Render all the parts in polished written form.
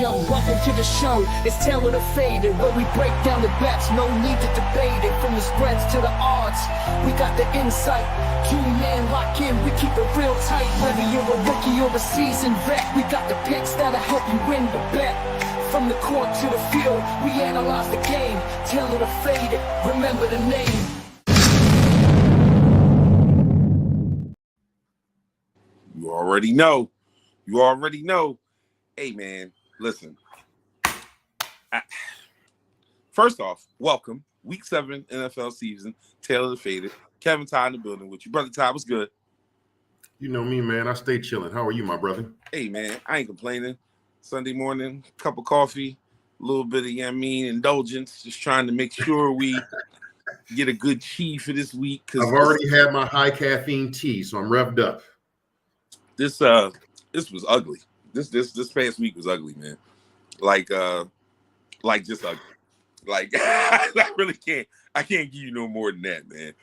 young. Welcome to the show, it's Taylor the Faded, where we break down the bets, no need to debate it. From the spreads to the odds, we got the insight. Two-man lock in, we keep it real tight. Whether you're a rookie or a seasoned vet, we got the picks that'll help you win the bet. From the court to the field, we analyze the game. Taylor the Faded, remember the name. You already know. You already know. Hey, man, listen. First off, welcome. Week 7 NFL season. Taylor the Faded. Kevin Ty in the building with you. Brother Ty, what's good? You know me, man. I stay chilling. How are you, my brother? Hey, man, I ain't complaining. Sunday morning, cup of coffee, a little bit of, indulgence. Just trying to make sure we get a good chi for this week. I've already had my high caffeine tea, so I'm revved up. This was ugly. This past week was ugly, man. Like just ugly. Like I really can't. I can't give you no more than that, man.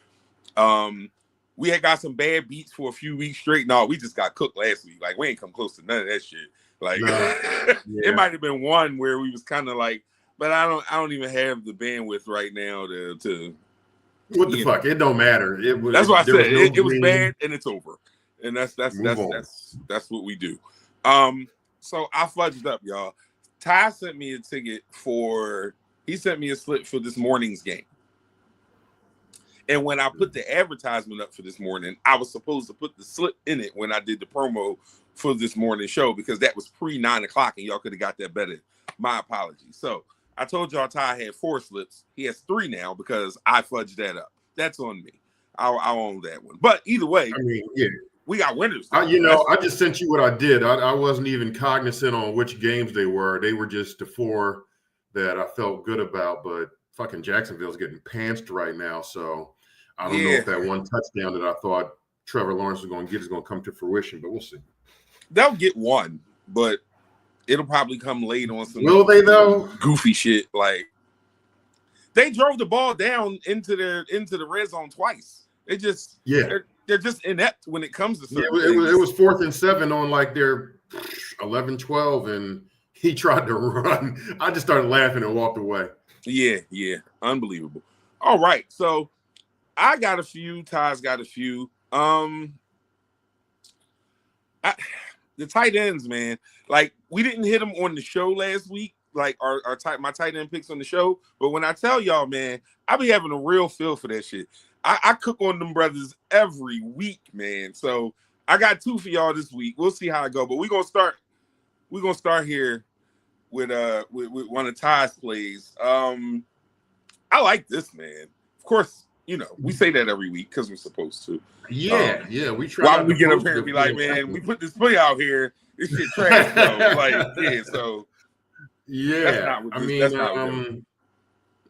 We had got some bad beats for a few weeks straight. No, we just got cooked last week. Like we ain't come close to none of that shit. Like It might have been one where we was kind of like, but I don't even have the bandwidth right now to. What the fuck? It don't matter. That's what I said. It was bad and it's over. And that's what we do. So I fudged up, y'all. Ty sent me a ticket he sent me a slip for this morning's game. And when I put the advertisement up for this morning, I was supposed to put the slip in it when I did the promo for this morning show, because that was pre-9 o'clock and y'all could have got that better. My apologies. So I told y'all Ty had 4 slips. He has 3 now because I fudged that up. That's on me. I own that one. But either way, I mean, yeah. We got winners. I just sent you what I did. I wasn't even cognizant on which games they were. They were just the 4 that I felt good about. But fucking Jacksonville's getting pantsed right now. So I don't know if that one touchdown that I thought Trevor Lawrence was going to get is going to come to fruition. But we'll see. They'll get one, but it'll probably come late on some. Will they though? Goofy shit. Like they drove the ball down into the red zone twice. It just They're just inept when it comes to certain things. It was 4th and 7 on like their 11-12, and he tried to run. I just started laughing and walked away. Yeah. Unbelievable. All right. So I got a few. Ty's got a few. The tight ends, man. Like, we didn't hit them on the show last week, like my tight end picks on the show. But when I tell y'all, man, I be having a real feel for that shit. I cook on them brothers every week, man. So I got 2 for y'all this week. We'll see how it go. But we're gonna start here with one of Ty's plays. I like this, man. Of course, we say that every week because we're supposed to. Yeah. We try. Why we get up here and be like, man, we put this play out here. This shit trash, though. Like, yeah. So that's not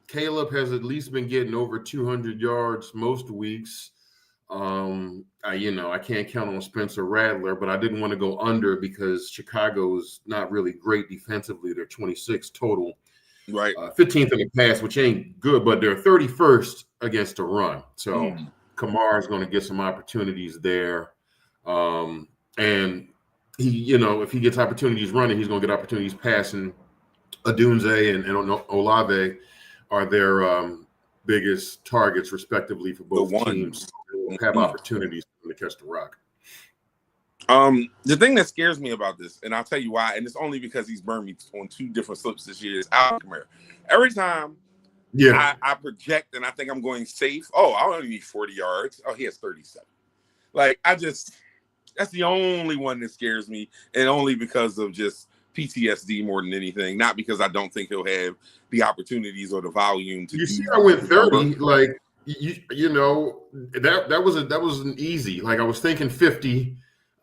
Caleb has at least been getting over 200 yards most weeks. I can't count on Spencer Rattler, but I didn't want to go under because Chicago's not really great defensively. They're 26 total. Right. 15th in the pass, which ain't good, but they're 31st against the run. So Kamara is going to get some opportunities there. And he, if he gets opportunities running, he's going to get opportunities passing. Odunze and Olave are their biggest targets, respectively, for both teams. They'll have opportunities to catch the rock. The thing that scares me about this, and I'll tell you why, and it's only because he's burned me on 2 different slips this year, is Alvin Kamara. Every time I project and I think I'm going safe, I only need 40 yards. Oh, he has 37. Like, that's the only one that scares me, and only because of just PTSD more than anything, not because I don't think he'll have the opportunities or the volume to. You see, I went 30. Like that wasn't easy. Like I was thinking 50,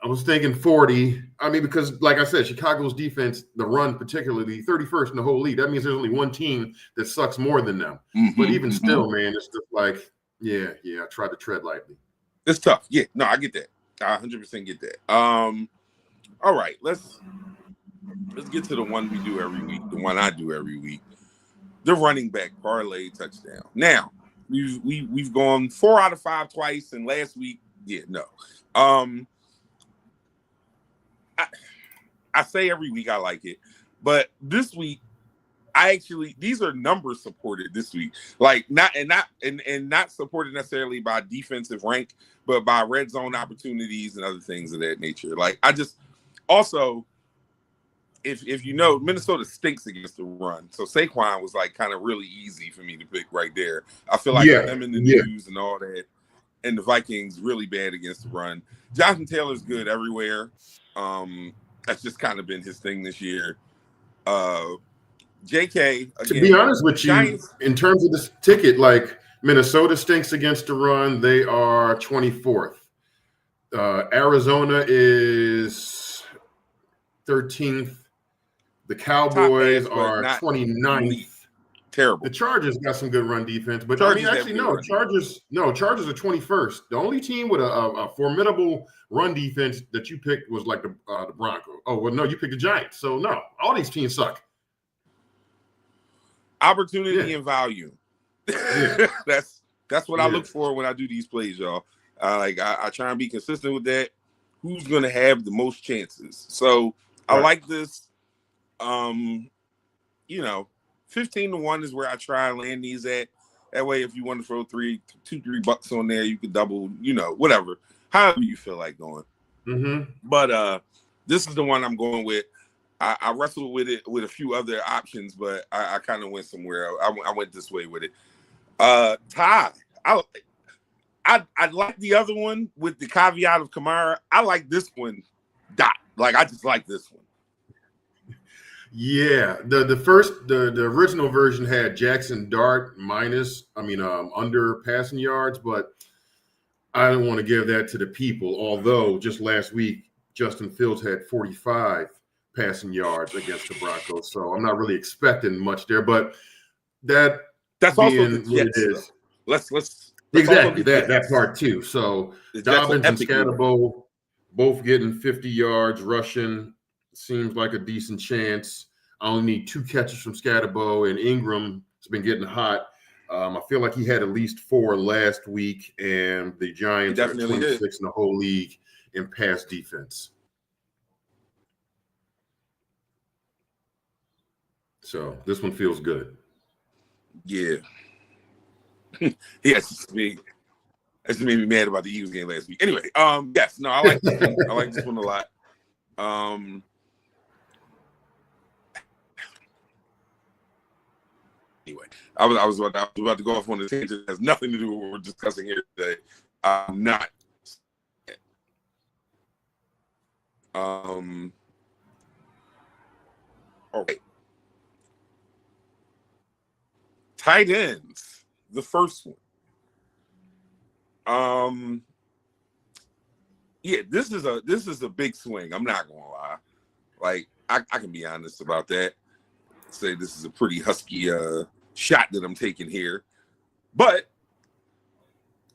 I was thinking 40. I mean, because like I said, Chicago's defense, the run particularly, 31st in the whole league. That means there's only one team that sucks more than them. But even still, man, it's just like, I tried to tread lightly. It's tough. Yeah, no, I get that. I 100% get that. All right, let's get to the one we do every week, the one I do every week. The running back parlay touchdown. Now, we've gone 4 out of 5 twice, and last week, no. I say every week I like it. But this week, these are numbers supported this week, like not supported necessarily by defensive rank, but by red zone opportunities and other things of that nature. Like I just also, if you know, Minnesota stinks against the run, so Saquon was like kind of really easy for me to pick right there. I feel like them in the news and all that, and the Vikings really bad against the run. Jonathan Taylor's good everywhere. That's just kind of been his thing this year. JK, again, to be honest with you, Giants, in terms of this ticket, like Minnesota stinks against the run. They are 24th. Arizona is 13th. The Cowboys are 29th. Terrible. The Chargers got some good run defense, but Chargers are 21st. The only team with a formidable run defense that you picked was like the Broncos. Oh, well, no, you picked the Giants. So no, all these teams suck. Opportunity and value. That's what I look for when I do these plays, y'all. I try and be consistent with that. Who's going to have the most chances? So I like this. 15-1 is where I try and land these at. That way, if you want to throw $3 on there, you could double, whatever, however you feel like going. Mm-hmm. But this is the one I'm going with. I wrestled with it with a few other options, but I kind of went somewhere. I went this way with it. Ty, I like the other one with the caveat of Kamara. I like this one. I just like this one. Yeah, the original version had Jackson Dart under passing yards, but I don't want to give that to the people. Although just last week Justin Fields had 45 passing yards against the Broncos, so I'm not really expecting much there. But that's also the Jets, it is. Let's exactly that part too. So Dobbins and Scatterbo both getting 50 yards rushing. Seems like a decent chance. I only need 2 catches from Scatterbo, and Ingram has been getting hot. I feel like he had at least 4 last week, and the Giants are 26 in the whole league in pass defense. So this one feels good. Yeah. Yes, me. That's made me mad about the Eagles game last week. Anyway, I like this one. I like this one a lot. Anyway, I was about to go off on a tangent that has nothing to do with what we're discussing here today. I'm not. Okay. Tight ends, the first one. This is a big swing. I'm not gonna lie. Like I can be honest about that. Say this is a pretty husky shot that I'm taking here, but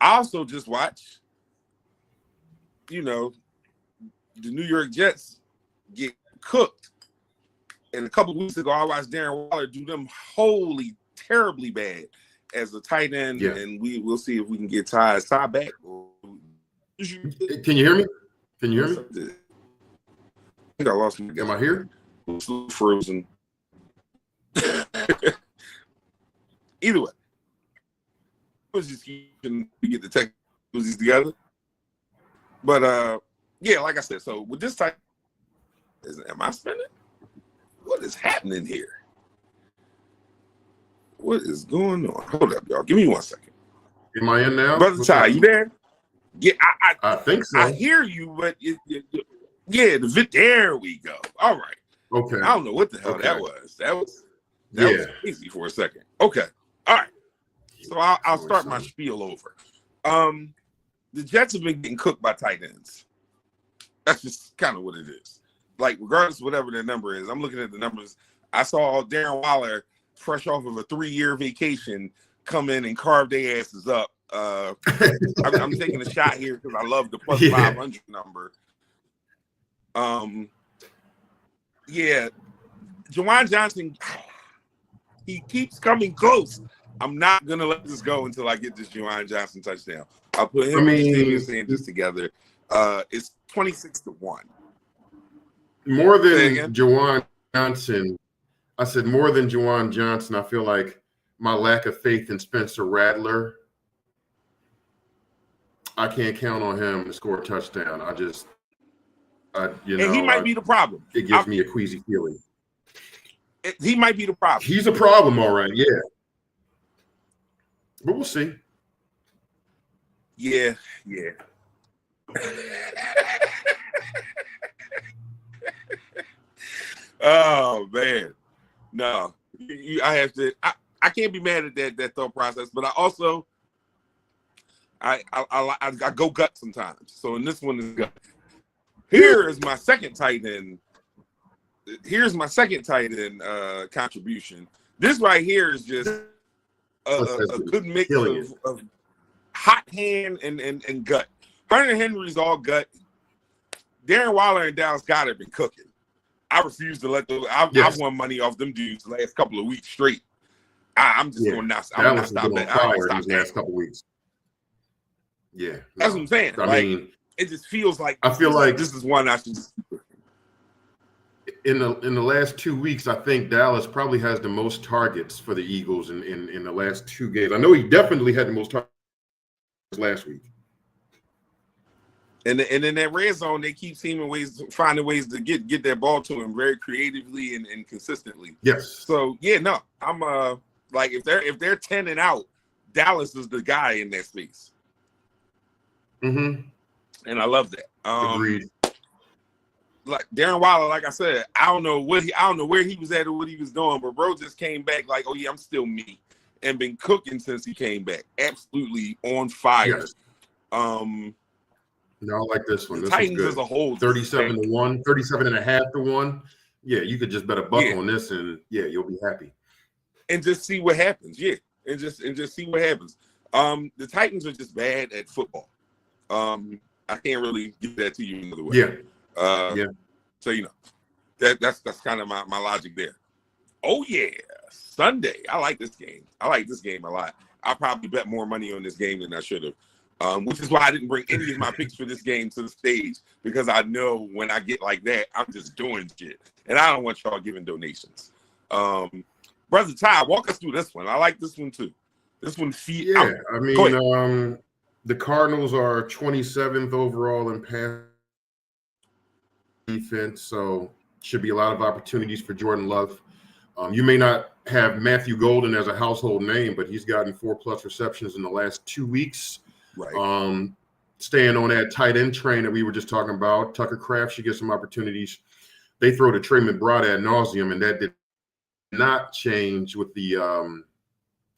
I also just watch, the New York Jets get cooked, and a couple of weeks ago I watched Darren Waller do them terribly bad as a tight end, and we'll see if we can get Ty back. Can you hear me? I think I lost him. Am I here? Frozen. Either way, let's just get the technologies together. But like I said, so with this type, am I spinning? What is happening here? What is going on? Hold up, y'all. Give me 1 second. Am I in now? Brother Ty, you there? Yeah, I think so. I hear you, but there we go. All right. Okay. I don't know what the hell that was. That was crazy for a second. Okay. All right. So I'll start my spiel over. The Jets have been getting cooked by tight ends. That's just kind of what it is. Like, regardless of whatever their number is, I'm looking at the numbers. I saw Darren Waller, fresh off of a 3-year vacation, come in and carve their asses up. I'm taking a shot here because I love the plus 500 number. Juwan Johnson, he keeps coming close. I'm not gonna let this go until I get this Juwan Johnson touchdown. I'll put him and Damian Sanders together. It's 26-1. More than Juwan Johnson. I said more than Juwan Johnson. I feel like my lack of faith in Spencer Rattler. I can't count on him to score a touchdown. He might be the problem. It gives me a queasy feeling. He might be the problem. He's a problem, all right. Yeah, but we'll see. Yeah. Oh man, no. I have to. I can't be mad at that thought process, but I also I go gut sometimes. So in this one is gut. Here is my second tight end. Here's my second tight end contribution. This right here is just a good mix of hot hand and gut. Hunter Henry's all gut. Darren Waller and Dallas Goedert been cooking. I refuse to let those. I've won money off them dudes the last couple of weeks straight. I'm just going to not stop that. Last couple of weeks. Yeah, that's what I'm saying. I mean, it just feels like I feel like this is one I should. In the last 2 weeks, I think Dallas probably has the most targets for the Eagles in the last 2 games. I know he definitely had the most targets last week. And in that red zone, they keep finding ways to get that ball to him very creatively and consistently. Yes. So I'm like if they're 10 and out, Dallas is the guy in that space. Mm-hmm. And I love that. Agreed. Like Darren Waller, like I said, I don't know where he was at or what he was doing, but bro just came back like, oh yeah, I'm still me, and been cooking since he came back. Absolutely on fire. Yes. No, I like this one. The this Titans good. as a whole, 37-1, 37.5 to 1. Yeah, you could just bet a buck on this, and you'll be happy. And just see what happens. Yeah, and just see what happens. The Titans are just bad at football. I can't really give that to you another way. Yeah. So that's kind of my logic there. Oh yeah, Sunday. I like this game. I like this game a lot. I probably bet more money on this game than I should have. Which is why I didn't bring any of my picks for this game to the stage, because I know when I get like that, I'm just doing shit, and I don't want y'all giving donations. Brother Ty, walk us through this one. I like this one too. This one, I mean, the Cardinals are 27th overall in pass defense, so should be a lot of opportunities for Jordan Love. You may not have Matthew Golden as a household name, but he's gotten 4+ receptions in the last 2 weeks. Right. Staying on that tight end train that we were just talking about, Tucker Kraft should get some opportunities. They throw to Trey McBride ad nauseum, and that did not change with the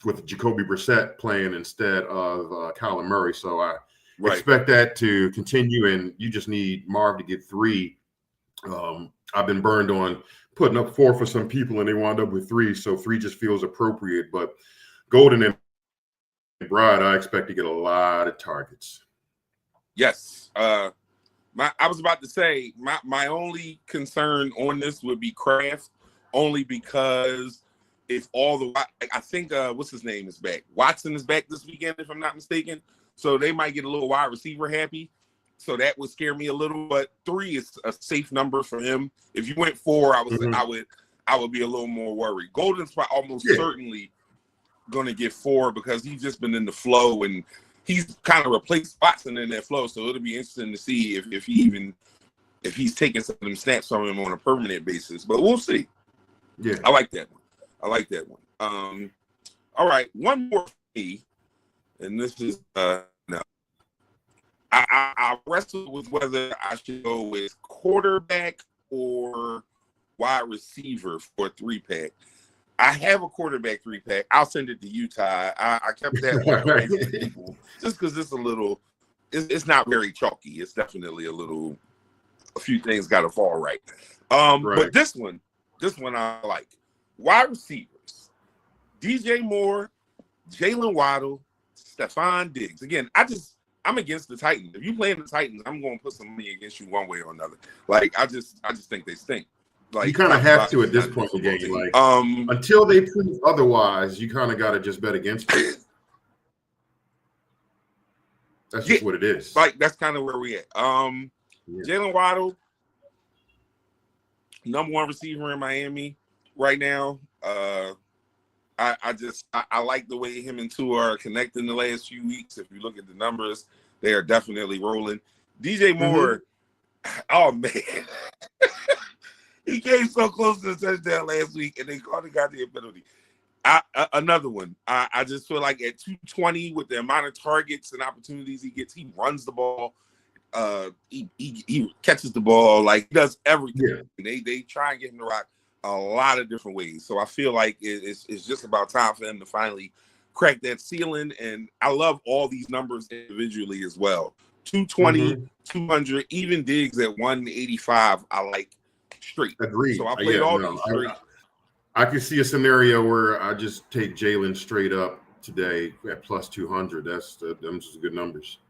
with Jacoby Brissett playing instead of Kyler Murray. So I expect that to continue, and you just need Marv to get 3. I've been burned on putting up 4 for some people, and they wound up with 3, so 3 just feels appropriate. But Golden and McBride, I expect to get a lot of targets. Yes. I was about to say my only concern on this would be Kraft, only because if I think what's his name is back. Watson is back this weekend, if I'm not mistaken. So they might get a little wide receiver happy. So that would scare me a little, but 3 is a safe number for him. If you went 4, I would be a little more worried. Golden's almost certainly going to get 4 because he's just been in the flow, and he's kind of replaced Watson in that flow. So it'll be interesting to see if he's taking some of them snaps from him on a permanent basis. But we'll see. Yeah, I like that one. All right, one more for me, and this is no. I wrestled with whether I should go with quarterback or wide receiver for a 3-pack. I have a quarterback 3-pack. I'll send it to you, Ty. I kept that one people just because it's not very chalky. It's definitely a few things got to fall right. But this one I like. Wide receivers: DJ Moore, Jalen Waddle, Stephon Diggs. Again, I'm against the Titans. If you play in the Titans, I'm going to put some money against you one way or another. Like I just think they stink. Like you kind of have to at this point in the game. Like until they prove otherwise, you kind of got to just bet against them. That's just what it is. Like that's kind of where we at. Jalen Waddle, number one receiver in Miami right now. I like the way him and Tua are connecting the last few weeks. If you look at the numbers, they are definitely rolling. DJ Moore, oh man, he came so close to the touchdown last week, and they called the goddamn penalty. Another one. I just feel like at 220, with the amount of targets and opportunities he gets, he runs the ball. He catches the ball, like he does everything. Yeah. They try and get him to rock a lot of different ways. So I feel like it's just about time for him to finally crack that ceiling. And I love all these numbers individually as well. 220, 200, even Diggs at 185. I like straight. Agreed. So I played these straight. I can see a scenario where I just take Jalen straight up today at plus 200. Those are good numbers.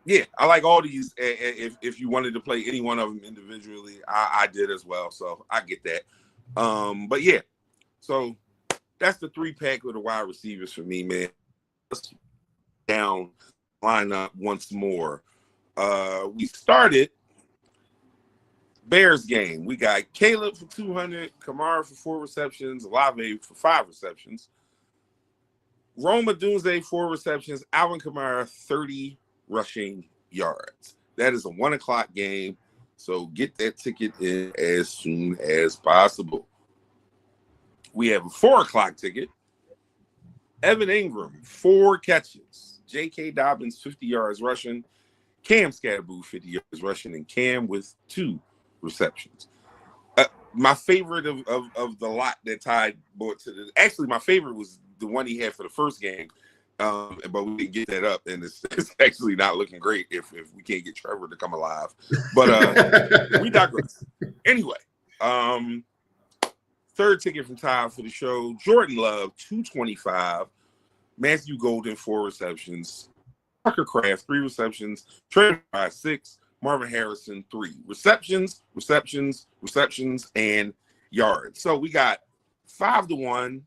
Yeah, I like all these. If you wanted to play any one of them individually, I did as well. So I get that. But yeah, so that's the 3-pack with the wide receivers for me, man. Let's down lineup once more. We started Bears game. We got Caleb for 200, Kamara for 4 receptions, Olave for 5 receptions, Rome Odunze 4 receptions, Alvin Kamara 30 rushing yards. That is a 1:00 game, so get that ticket in as soon as possible. We have a 4:00 ticket. Evan Ingram 4 catches, J.K. Dobbins 50 yards rushing, Cam Scatterboo 50 yards rushing, and Cam with 2 receptions. My favorite of the lot that Ty brought to the, actually my favorite was the one he had for the first game, but we didn't get that up, and it's actually not looking great if we can't get Trevor to come alive. But we digress. Anyway, third ticket from Ty for the show. Jordan Love 225, Matthew Golden 4 receptions, Tucker Kraft 3 receptions, Trey 6. Marvin Harrison 3 receptions, and yards. So we got 5-1,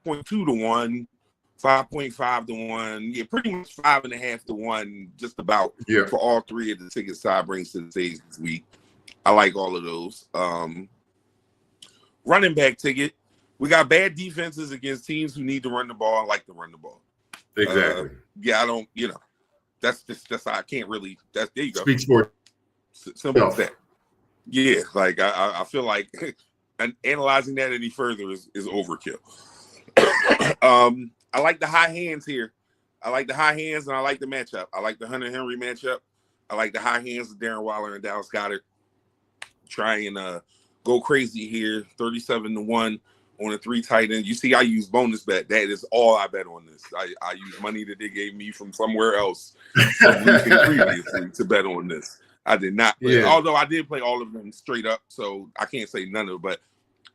0.2-1, 5.5-1. Yeah, pretty much 5.5-1, just about for all 3 of the tickets Ty brings to the stage this week. I like all of those. Running back ticket. We got bad defenses against teams who need to run the ball and like to run the ball. Exactly. I don't, that's how I can't really. There you go. Speaks for simple as that. Yeah, like I feel like analyzing that any further is overkill. I like the high hands here. I like the high hands, and I like the matchup. I like the Hunter Henry matchup. I like the high hands of Darren Waller and Dallas Goedert. Try and go crazy here. 37-1 on a 3 tight end. You see, I use bonus bet. That is all I bet on this. I use money that they gave me from somewhere else previously to bet on this. I did not play, although I did play all of them straight up, so I can't say none of it. But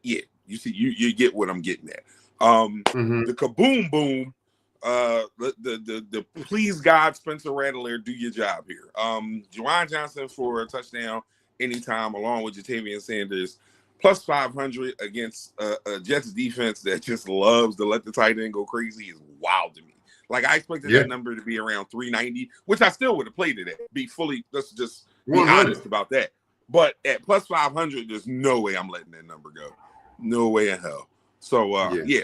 yeah, you see, you get what I'm getting at. The kaboom boom. The please God Spencer Rattler, do your job here. Juwan Johnson for a touchdown anytime, along with Jatavian Sanders. Plus 500 against a Jets defense that just loves to let the tight end go crazy is wild to me. Like, I expected that number to be around 390, which I still would have played it at. Let's just be honest about that. But at plus 500, there's no way I'm letting that number go. No way in hell. So, yeah.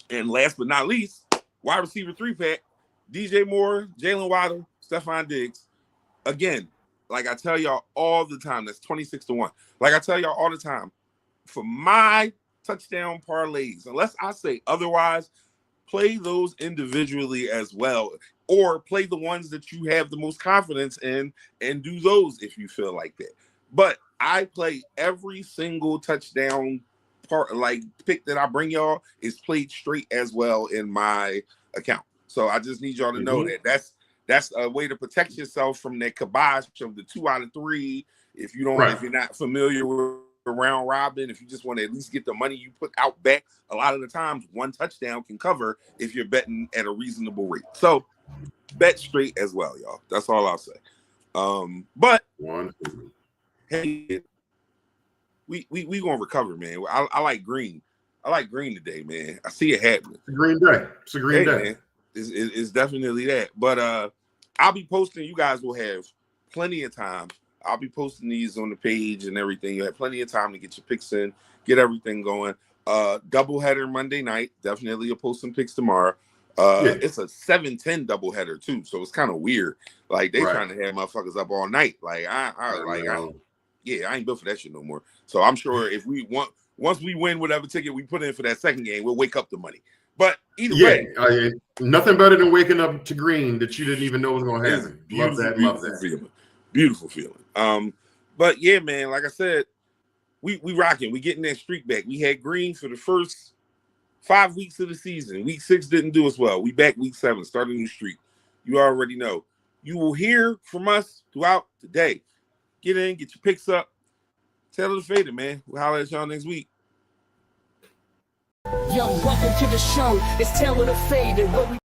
And last but not least, wide receiver 3-pack, DJ Moore, Jalen Waddle, Stephon Diggs. Again, like I tell y'all all the time, that's 26-1. Like I tell y'all all the time, for my touchdown parlays, unless I say otherwise, play those individually as well, or play the ones that you have the most confidence in and do those if you feel like that. But I play every single touchdown pick that I bring y'all is played straight as well in my account. So I just need y'all to know that that's a way to protect yourself from that kibosh of the 2 out of 3. If you don't, if you're not familiar with round robin, if you just want to at least get the money you put out back, a lot of the times 1 touchdown can cover if you're betting at a reasonable rate. So bet straight as well, y'all. That's all I'll say. But hey, we gonna recover, man. I like green. I like green today, man. I see it happening. It's a green day. It's a green day. Man, it's definitely that. But I'll be posting. You guys will have plenty of time I'll be posting these on the page and everything. You have plenty of time to get your picks in, get everything going. Doubleheader Monday night. Definitely you'll post some picks tomorrow. It's a 7-10 doubleheader too, so it's kind of weird. Like they trying to have motherfuckers up all night. Like I ain't built for that shit no more. So I'm sure if we once we win whatever ticket we put in for that second game, we'll wake up the money. But either way, nothing better than waking up to green that you didn't even know was going to happen. Love that feeling. Beautiful feeling. But yeah, man, like I said, we rocking. We getting that streak back. We had green for the first 5 weeks of the season. Week 6 didn't do us well. We back week 7, start a new streak. You already know. You will hear from us throughout the day. Get in, get your picks up. Taylor the Fader, man. We'll holler at y'all next week. Yo, welcome to the show. It's Taylor the Fader, where we